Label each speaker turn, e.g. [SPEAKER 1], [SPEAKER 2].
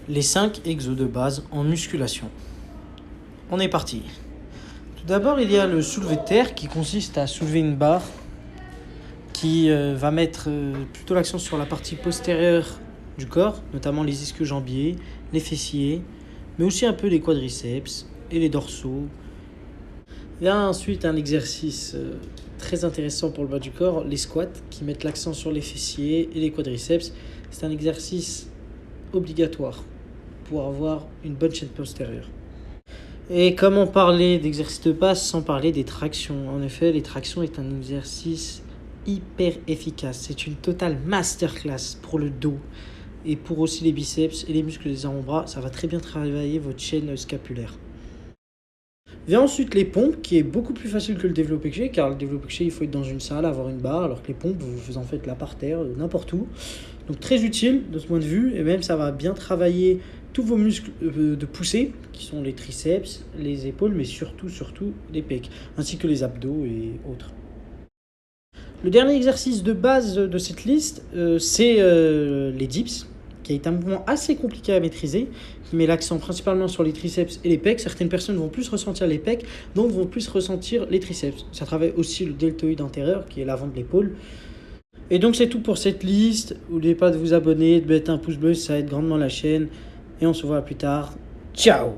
[SPEAKER 1] Les 5 exos de base en musculation. On est parti. Tout d'abord, il y a le soulevé de terre qui consiste à soulever une barre qui va mettre plutôt l'accent sur la partie postérieure du corps, notamment les ischio-jambiers, les fessiers, mais aussi un peu les quadriceps et les dorsaux. Il y a ensuite un exercice très intéressant pour le bas du corps, les squats, qui mettent l'accent sur les fessiers et les quadriceps. C'est un exercice obligatoire pour avoir une bonne chaîne postérieure. Et comment parler d'exercice de base sans parler des tractions? En effet, les tractions est un exercice hyper efficace. C'est une totale masterclass pour le dos et pour aussi les biceps et les muscles des avant-bras. Ça va très bien travailler votre chaîne scapulaire. Vient ensuite les pompes, qui est beaucoup plus facile que le développé couché, car le développé couché, il faut être dans une salle, avoir une barre, alors que les pompes, vous en faites là par terre, n'importe où. Donc très utile de ce point de vue, et même ça va bien travailler tous vos muscles de poussée, qui sont les triceps, les épaules, mais surtout les pecs, ainsi que les abdos et autres. Le dernier exercice de base de cette liste, c'est les dips, qui est un mouvement assez compliqué à maîtriser, qui met l'accent principalement sur les triceps et les pecs. Certaines personnes vont plus ressentir les pecs, d'autres vont plus ressentir les triceps. Ça travaille aussi le deltoïde antérieur, qui est l'avant de l'épaule. Et donc c'est tout pour cette liste. N'oubliez pas de vous abonner, de mettre un pouce bleu, ça aide grandement la chaîne. Et on se voit plus tard. Ciao!